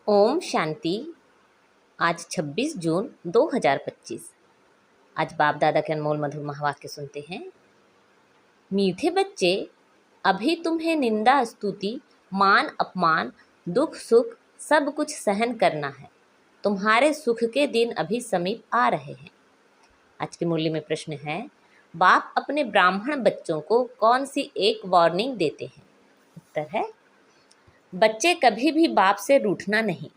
ओम शांति। आज 26 जून 2025। आज बाप दादा के अनमोल मधुर महावाक्य सुनते हैं। मीठे बच्चे, अभी तुम्हें निंदा स्तुति मान अपमान दुख सुख सब कुछ सहन करना है। तुम्हारे सुख के दिन अभी समीप आ रहे हैं। आज के मूल्य में प्रश्न है, बाप अपने ब्राह्मण बच्चों को कौन सी एक वार्निंग देते हैं? उत्तर है, बच्चे कभी भी बाप से रूठना नहीं।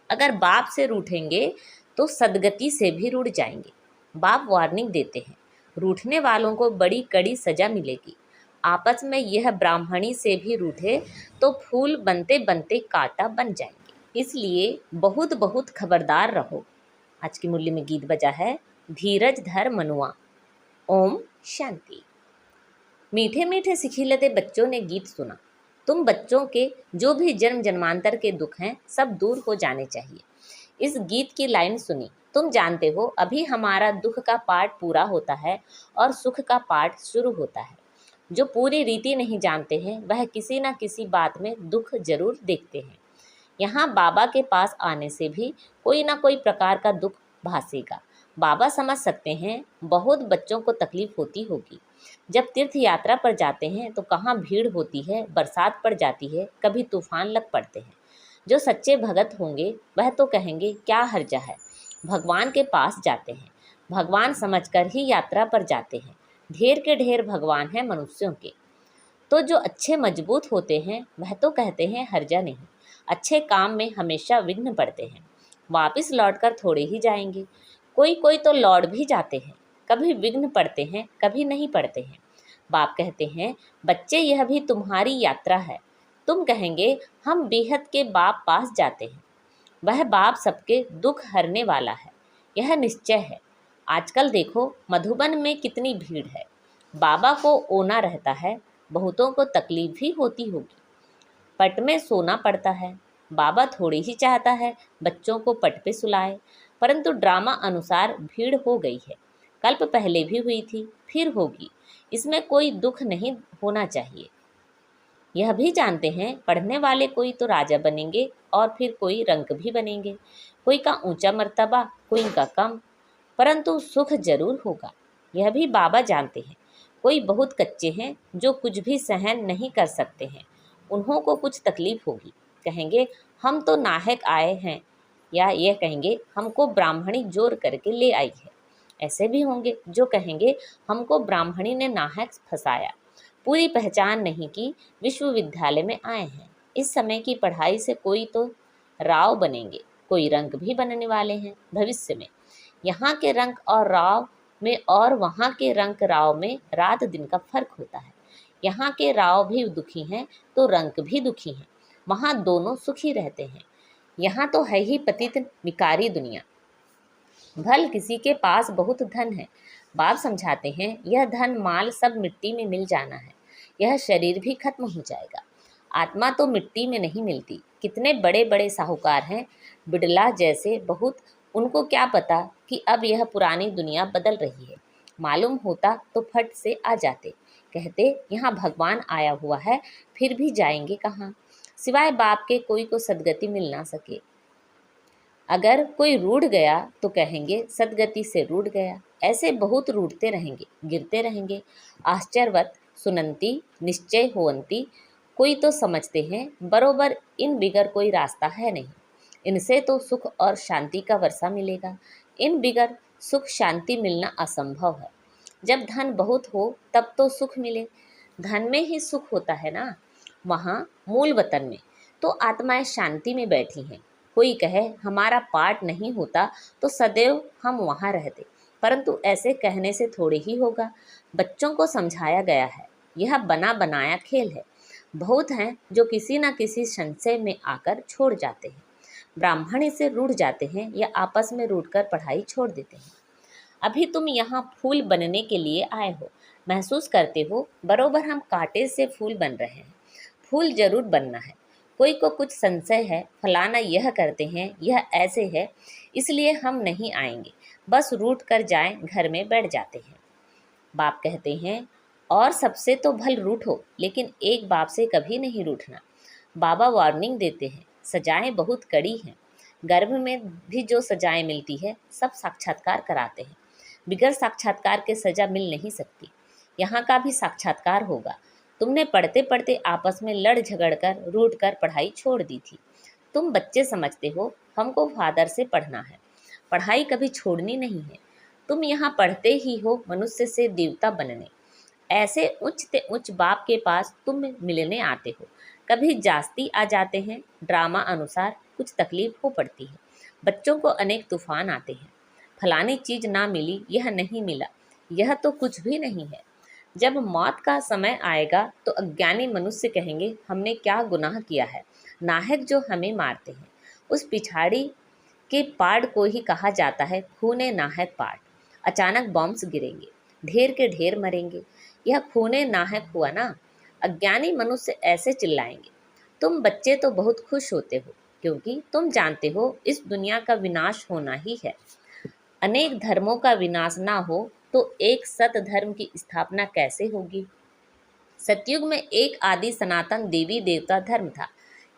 अगर बाप से रूठेंगे तो सदगति से भी रूठ जाएंगे। बाप वार्निंग देते हैं, रूठने वालों को बड़ी कड़ी सजा मिलेगी। आपस में यह ब्राह्मणी से भी रूठे तो फूल बनते बनते कांटा बन जाएंगे। इसलिए बहुत बहुत खबरदार रहो। आज की मूल्य में गीत बजा है, धीरज धर मनुआ। ओम शांति। मीठे मीठे सिखिलते बच्चों ने गीत सुना। तुम बच्चों के जो भी जन्म जन्मांतर के दुख हैं सब दूर हो जाने चाहिए। इस गीत की लाइन सुनी। तुम जानते हो, अभी हमारा दुख का पाठ पूरा होता है और सुख का पाठ शुरू होता है। जो पूरी रीति नहीं जानते हैं वह किसी न किसी बात में दुख जरूर देखते हैं। यहाँ बाबा के पास आने से भी कोई ना कोई प्रकार का दुख भासेगा। बाबा समझ सकते हैं, बहुत बच्चों को तकलीफ होती होगी। जब तीर्थ यात्रा पर जाते हैं तो कहाँ भीड़ होती है, बरसात पड़ जाती है, कभी तूफान लग पड़ते हैं। जो सच्चे भगत होंगे वह तो कहेंगे क्या हर्जा है, भगवान के पास जाते हैं। भगवान समझकर ही यात्रा पर जाते हैं। ढेर के ढेर भगवान हैं मनुष्यों के। तो जो अच्छे मजबूत होते हैं वह तो कहते हैं हर्जा नहीं। अच्छे काम में हमेशा विघ्न पड़ते हैं, वापस लौटकर थोड़े ही जाएंगे। कोई कोई तो लौट भी जाते हैं, कभी विघ्न पड़ते हैं कभी नहीं पड़ते हैं। बाप कहते हैं, बच्चे यह भी तुम्हारी यात्रा है। तुम कहेंगे हम बेहद के बाप पास जाते हैं। वह बाप सबके दुख हरने वाला है, यह निश्चय है। आजकल देखो मधुबन में कितनी भीड़ है। बाबा को ओना रहता है, बहुतों को तकलीफ भी होती होगी। पट में सोना पड़ता है। बाबा थोड़ी ही चाहता है बच्चों को पट पे सुलाए, परंतु ड्रामा अनुसार भीड़ हो गई है। कल्प पहले भी हुई थी, फिर होगी। इसमें कोई दुख नहीं होना चाहिए। यह भी जानते हैं, पढ़ने वाले कोई तो राजा बनेंगे और फिर कोई रंक भी बनेंगे। कोई का ऊंचा मर्तबा, कोई का कम, परंतु सुख जरूर होगा। यह भी बाबा जानते हैं। कोई बहुत कच्चे हैं जो कुछ भी सहन नहीं कर सकते हैं, उन्हों को कुछ तकलीफ होगी। कहेंगे हम तो नाहक आए हैं, या यह कहेंगे हमको ब्राह्मणी जोर करके ले आई है। ऐसे भी होंगे जो कहेंगे हमको ब्राह्मणी ने नाहक फंसाया, पूरी पहचान नहीं की, विश्वविद्यालय में आए हैं। इस समय की पढ़ाई से कोई तो राव बनेंगे, कोई रंक भी बनने वाले हैं भविष्य में। यहाँ के रंक और राव में और वहाँ के रंक राव में रात दिन का फर्क होता है। यहाँ के राव भी दुखी हैं तो रंक भी दुखी हैं, वहाँ दोनों सुखी रहते हैं। यहाँ तो है ही पतित निकारी दुनिया। भल किसी के पास बहुत धन है। बाप समझाते हैं, यह धन माल सब मिट्टी में मिल जाना है, यह शरीर भी खत्म हो जाएगा। आत्मा तो मिट्टी में नहीं मिलती। कितने बड़े बड़े साहूकार हैं, बिड़ला जैसे बहुत, उनको क्या पता कि अब यह पुरानी दुनिया बदल रही है। मालूम होता तो फट से आ जाते। कहते यहाँ भगवान आया हुआ है, फिर भी जाएंगे कहाँ? सिवाय बाप के कोई को सदगति मिल ना सके। अगर कोई रूठ गया तो कहेंगे सदगति से रूठ गया। ऐसे बहुत रूठते रहेंगे, गिरते रहेंगे। आश्चर्यवत सुनंती निश्चय होवंती। कोई तो समझते हैं बरोबर इन बिगर कोई रास्ता है नहीं, इनसे तो सुख और शांति का वर्षा मिलेगा। इन बिगर सुख शांति मिलना असंभव है। जब धन बहुत हो तब तो सुख मिले। धन में ही सुख होता है ना। वहाँ मूल वतन में तो आत्माएं शांति में बैठी हैं। कोई कहे हमारा पाठ नहीं होता तो सदैव हम वहाँ रहते, परंतु ऐसे कहने से थोड़े ही होगा। बच्चों को समझाया गया है, यह बना बनाया खेल है। बहुत हैं जो किसी न किसी संशय में आकर छोड़ जाते हैं, ब्राह्मणी से रूठ जाते हैं या आपस में रूठकर पढ़ाई छोड़ देते हैं। अभी तुम यहाँ फूल बनने के लिए आए हो, महसूस करते हो बरोबर हम कांटे से फूल बन रहे हैं। फूल जरूर बनना है। कोई को कुछ संशय है, फलाना यह करते हैं, यह ऐसे है, इसलिए हम नहीं आएंगे, बस रूठ कर जाएं, घर में बैठ जाते हैं। बाप कहते हैं और सबसे तो भल रूठो, लेकिन एक बाप से कभी नहीं रूठना। बाबा वार्निंग देते हैं, सजाएं बहुत कड़ी हैं। गर्भ में भी जो सजाएं मिलती है सब साक्षात्कार कराते हैं। बिगैर साक्षात्कार के सजा मिल नहीं सकती। यहाँ का भी साक्षात्कार होगा। तुमने पढ़ते पढ़ते आपस में लड़ झगड़ कर रूठ कर पढ़ाई छोड़ दी थी। तुम बच्चे समझते हो हमको फादर से पढ़ना है, पढ़ाई कभी छोड़नी नहीं है। तुम यहाँ पढ़ते ही हो मनुष्य से देवता बनने। ऐसे उच्च ते उच्च बाप के पास तुम मिलने आते हो। कभी जास्ती आ जाते हैं, ड्रामा अनुसार कुछ तकलीफ हो पड़ती है। बच्चों को अनेक तूफान आते हैं। फलानी चीज ना मिली, यह नहीं मिला, यह तो कुछ भी नहीं है। जब मौत का समय आएगा तो अज्ञानी मनुष्य कहेंगे हमने क्या गुनाह किया है, नाहक जो हमें मारते हैं। उस पिछाड़ी के पाड़ को ही कहा जाता है खूने नाहक पाड़। अचानक बॉम्ब्स गिरेंगे, ढेर के ढेर मरेंगे, यह खूने नाहक हुआ ना। अज्ञानी मनुष्य ऐसे चिल्लाएंगे। तुम बच्चे तो बहुत खुश होते हो क्योंकि तुम जानते हो इस दुनिया का विनाश होना ही है। अनेक धर्मों का विनाश ना हो तो एक सत धर्म की स्थापना कैसे होगी। सतयुग में एक आदि सनातन देवी देवता धर्म था।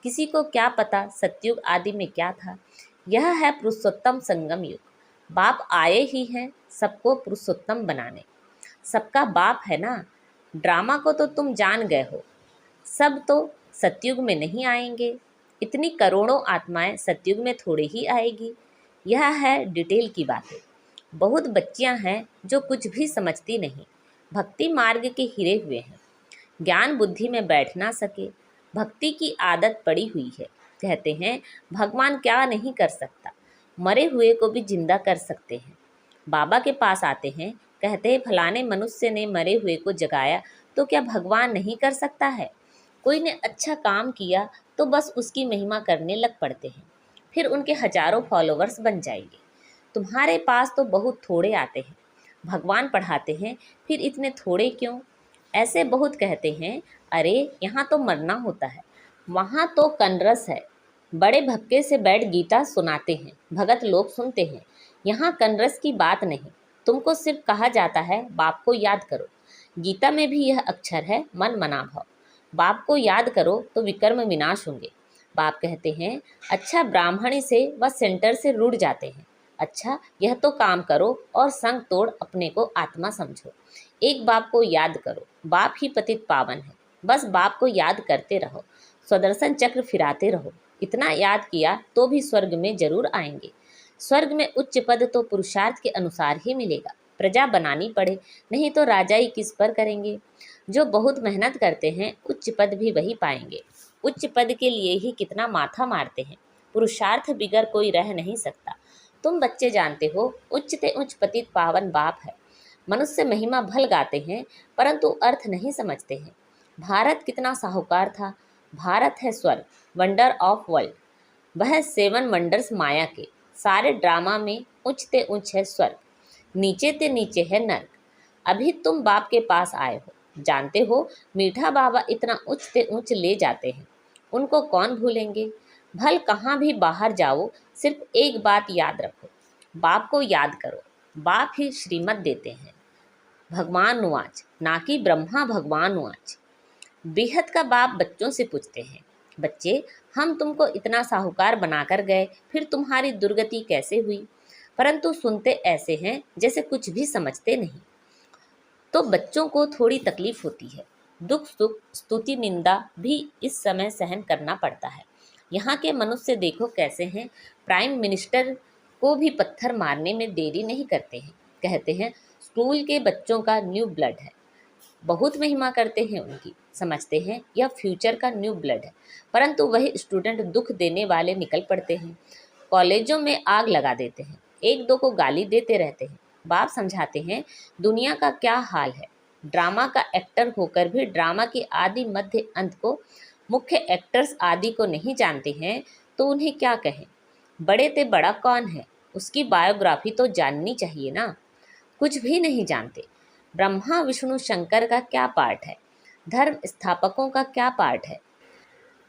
किसी को क्या पता सतयुग आदि में क्या था। यह है पुरुषोत्तम संगम युग। बाप आए ही हैं सबको पुरुषोत्तम बनाने। सबका बाप है ना। ड्रामा को तो तुम जान गए हो। सब तो सतयुग में नहीं आएंगे। इतनी करोड़ों आत्माएं सतयुग में थोड़ी ही आएगी। यह है डिटेल की बातें। बहुत बच्चियां हैं जो कुछ भी समझती नहीं, भक्ति मार्ग के हिरे हुए हैं, ज्ञान बुद्धि में बैठ ना सके, भक्ति की आदत पड़ी हुई है। कहते हैं भगवान क्या नहीं कर सकता, मरे हुए को भी जिंदा कर सकते हैं। बाबा के पास आते हैं, कहते हैं फलाने मनुष्य ने मरे हुए को जगाया, तो क्या भगवान नहीं कर सकता है। कोई ने अच्छा काम किया तो बस उसकी महिमा करने लग पड़ते हैं, फिर उनके हजारों फॉलोवर्स बन जाएंगे। तुम्हारे पास तो बहुत थोड़े आते हैं, भगवान पढ़ाते हैं, फिर इतने थोड़े क्यों। ऐसे बहुत कहते हैं अरे यहाँ तो मरना होता है, वहाँ तो कनरस है। बड़े भक्के से बैठ गीता सुनाते हैं, भगत लोग सुनते हैं। यहाँ कनरस की बात नहीं, तुमको सिर्फ कहा जाता है बाप को याद करो। गीता में भी यह अक्षर है मन मना भाव। बाप को याद करो तो विकर्म विनाश होंगे। बाप कहते हैं अच्छा ब्राह्मणी से व सेंटर से रुड़ जाते हैं। अच्छा यह तो काम करो और संग तोड़ अपने को आत्मा समझो। एक बाप को याद करो, बाप ही पतित पावन है। बस बाप को याद करते रहो, स्वदर्शन चक्र फिराते रहो। इतना याद किया तो भी स्वर्ग में जरूर आएंगे। स्वर्ग में उच्च पद तो पुरुषार्थ के अनुसार ही मिलेगा। प्रजा बनानी पड़े, नहीं तो राजाई किस पर करेंगे। जो बहुत मेहनत करते हैं उच्च पद भी वही पाएंगे। उच्च पद के लिए ही कितना माथा मारते हैं। पुरुषार्थ बिगर कोई रह नहीं सकता। तुम बच्चे जानते हो उच्च ते उच्च पतित पावन बाप है। मनुष्य महिमा भल गाते हैं परंतु अर्थ नहीं समझते हैं। भारत कितना साहूकार था। भारत है स्वर्ग, वंडर ऑफ वर्ल्ड। वह 7 वंडर्स माया के। सारे ड्रामा में उच्च ते उच्च है स्वर्ग, नीचे ते नीचे है नर्क। अभी तुम बाप के पास आए हो, जानते हो मीठा बाबा इतना उच्च ते उच्च ले जाते हैं, उनको कौन भूलेंगे। भल कहाँ भी बाहर जाओ, सिर्फ एक बात याद रखो, बाप को याद करो। बाप ही श्रीमत देते हैं। भगवान नुआच ना कि ब्रह्मा भगवान नुआच। बेहद का बाप बच्चों से पूछते हैं, बच्चे हम तुमको इतना साहूकार बनाकर गए, फिर तुम्हारी दुर्गति कैसे हुई। परंतु सुनते ऐसे हैं जैसे कुछ भी समझते नहीं। तो बच्चों को थोड़ी तकलीफ होती है, दुख सुख स्तुति निंदा भी इस समय सहन करना पड़ता है। यहाँ के मनुष्य देखो कैसे हैं, प्राइम मिनिस्टर को भी पत्थर मारने में देरी नहीं करते हैं। कहते हैं स्कूल के बच्चों का न्यू ब्लड है, बहुत महिमा करते हैं उनकी, समझते हैं यह फ्यूचर का न्यू ब्लड है। परंतु वही स्टूडेंट दुख देने वाले निकल पड़ते हैं, कॉलेजों में आग लगा देते हैं, एक दो को गाली देते रहते हैं। बाप समझाते हैं दुनिया का क्या हाल है। ड्रामा का एक्टर होकर भी ड्रामा के आदि मध्य अंत को, मुख्य एक्टर्स आदि को नहीं जानते हैं तो उन्हें क्या कहें। बड़े ते बड़ा कौन है, उसकी बायोग्राफी तो जाननी चाहिए ना। कुछ भी नहीं जानते। ब्रह्मा विष्णु शंकर का क्या पार्ट है, धर्म स्थापकों का क्या पार्ट है।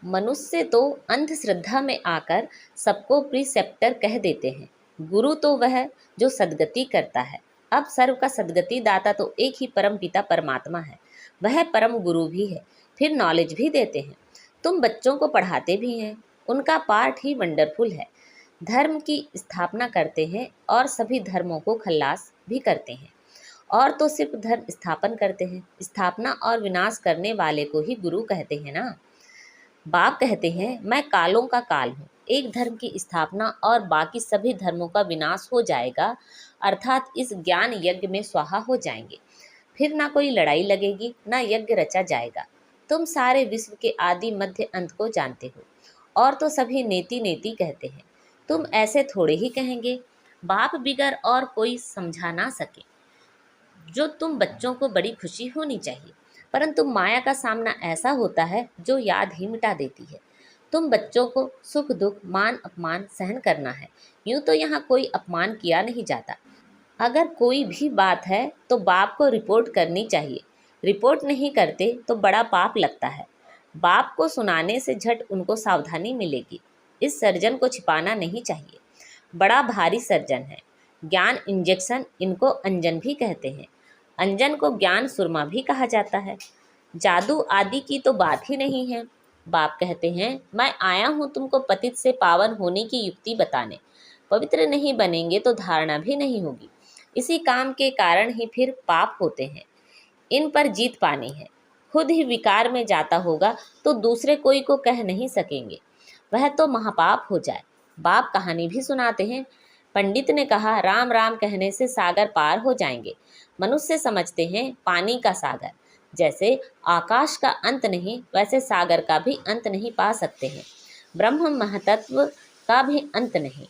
मनुष्य तो अंधश्रद्धा में आकर सबको प्रिसेप्टर कह देते हैं। गुरु तो वह जो सद्गति करता है। अब सर्व का सद्गति दाता तो एक ही परम पिता परमात्मा है, वह परम गुरु भी है, फिर नॉलेज भी देते हैं। तुम बच्चों को पढ़ाते भी हैं, उनका पार्ट ही वंडरफुल है। धर्म की स्थापना करते हैं और सभी धर्मों को खल्लास भी करते हैं। और तो सिर्फ धर्म स्थापन करते हैं, स्थापना और विनाश करने वाले को ही गुरु कहते हैं ना। बाप कहते हैं मैं कालों का काल हूँ, एक धर्म की स्थापना और बाकी सभी धर्मों का विनाश हो जाएगा, अर्थात इस ज्ञान यज्ञ में स्वाहा हो जाएंगे। फिर ना कोई लड़ाई लगेगी, ना यज्ञ रचा जाएगा। तुम सारे विश्व के आदि मध्य अंत को जानते हो, और तो सभी नेति नेति कहते हैं। तुम ऐसे थोड़े ही कहेंगे, बाप बिगर और कोई समझा ना सके। जो तुम बच्चों को बड़ी खुशी होनी चाहिए, परंतु माया का सामना ऐसा होता है जो याद ही मिटा देती है। तुम बच्चों को सुख दुख मान अपमान सहन करना है। यूं तो यहाँ कोई अपमान किया नहीं जाता। अगर कोई भी बात है तो बाप को रिपोर्ट करनी चाहिए। रिपोर्ट नहीं करते तो बड़ा पाप लगता है। बाप को सुनाने से झट उनको सावधानी मिलेगी। इस सर्जन को छिपाना नहीं चाहिए, बड़ा भारी सर्जन है। ज्ञान इंजेक्शन, इनको अंजन भी कहते हैं। अंजन को ज्ञान सुरमा भी कहा जाता है। जादू आदि की तो बात ही नहीं है। बाप कहते हैं मैं आया हूँ तुमको पतित से पावन होने की युक्ति बताने। पवित्र नहीं बनेंगे तो धारणा भी नहीं होगी। इसी काम के कारण ही फिर पाप होते हैं। इन पर जीत पानी है। खुद ही विकार में जाता होगा तो दूसरे कोई को कह नहीं सकेंगे, वह तो महापाप हो जाए। बाप कहानी भी सुनाते हैं। पंडित ने कहा राम राम कहने से सागर पार हो जाएंगे। मनुष्य समझते हैं पानी का सागर, जैसे आकाश का अंत नहीं वैसे सागर का भी अंत नहीं पा सकते हैं। ब्रह्म महतत्व का भी अंत नहीं।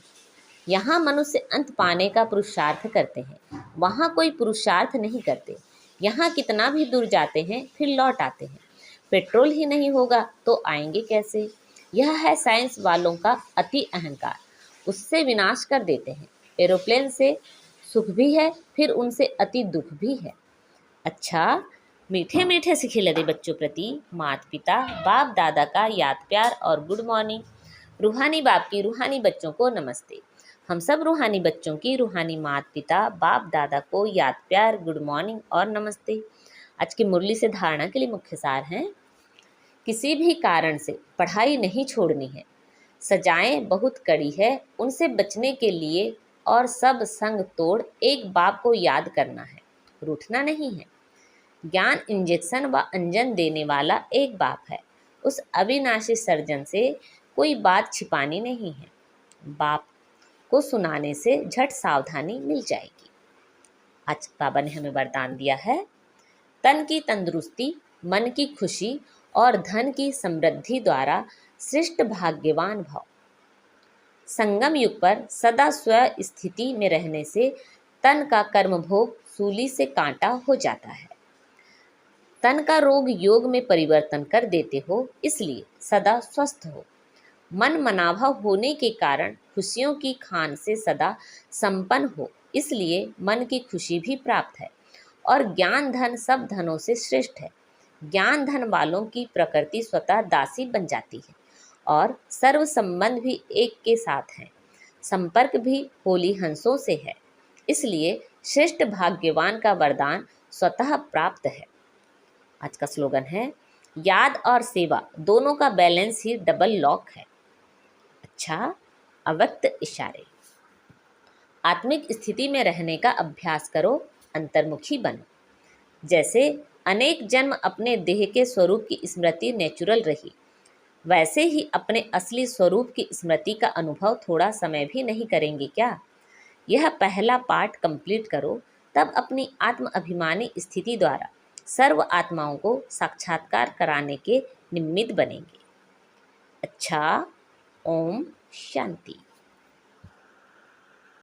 यहाँ मनुष्य अंत पाने का पुरुषार्थ करते हैं, वहाँ कोई पुरुषार्थ नहीं करते। यहाँ कितना भी दूर जाते हैं फिर लौट आते हैं। पेट्रोल ही नहीं होगा तो आएंगे कैसे? यह है साइंस वालों का अति अहंकार, उससे विनाश कर देते हैं। एरोप्लेन से सुख भी है, फिर उनसे अति दुख भी है। अच्छा, मीठे मीठे से खिलरे बच्चों प्रति माता पिता बाप दादा का याद प्यार और गुड मॉर्निंग। रूहानी बाप की रूहानी बच्चों को नमस्ते। हम सब रूहानी बच्चों की रूहानी माता पिता बाप दादा को याद प्यार, गुड मॉर्निंग और नमस्ते। आज की मुरली से धारणा के लिए मुख्य सार हैं। किसी भी कारण से पढ़ाई नहीं छोड़नी है। सजाएं बहुत कड़ी है, उनसे बचने के लिए और सब संग तोड़ एक बाप को याद करना है, रूठना नहीं है। ज्ञान इंजेक्शन व अंजन देने वाला एक बाप है। उस अविनाशी सर्जन से कोई बात छिपानी नहीं है। बाप को सुनाने से झट सावधानी मिल जाएगी। आज बाबा ने हमें वरदान दिया है, तन की तंदुरुस्ती, मन की खुशी और धन की समृद्धि द्वारा श्रेष्ठ भाग्यवान भाव। संगम युग पर सदा स्व स्थिति में रहने से तन का कर्म भोग सूली से कांटा हो जाता है। तन का रोग योग में परिवर्तन कर देते हो, इसलिए सदा स्वस्थ हो। मन मनाभा होने के कारण खुशियों की खान से सदा संपन्न हो, इसलिए मन की खुशी भी प्राप्त है। और ज्ञान धन सब धनों से श्रेष्ठ है। ज्ञान धन वालों की प्रकृति स्वतः दासी बन जाती है और सर्व संबंध भी एक के साथ हैं। संपर्क भी होली हंसों से है, इसलिए श्रेष्ठ भाग्यवान का वरदान स्वतः प्राप्त है। आज का स्लोगन है, याद और सेवा दोनों का बैलेंस ही डबल लॉक है। अच्छा, अव्यक्त इशारे। आत्मिक स्थिति में रहने का अभ्यास करो, अंतर्मुखी बनो। जैसे अनेक जन्म अपने देह के स्वरूप की स्मृति नेचुरल रही, वैसे ही अपने असली स्वरूप की स्मृति का अनुभव थोड़ा समय भी नहीं करेंगे क्या? यह पहला पार्ट कंप्लीट करो, तब अपनी आत्म अभिमानी स्थिति द्वारा सर्व आत्माओं को साक्षात्कार कराने के निमित्त बनेंगे। अच्छा, ओम शांति।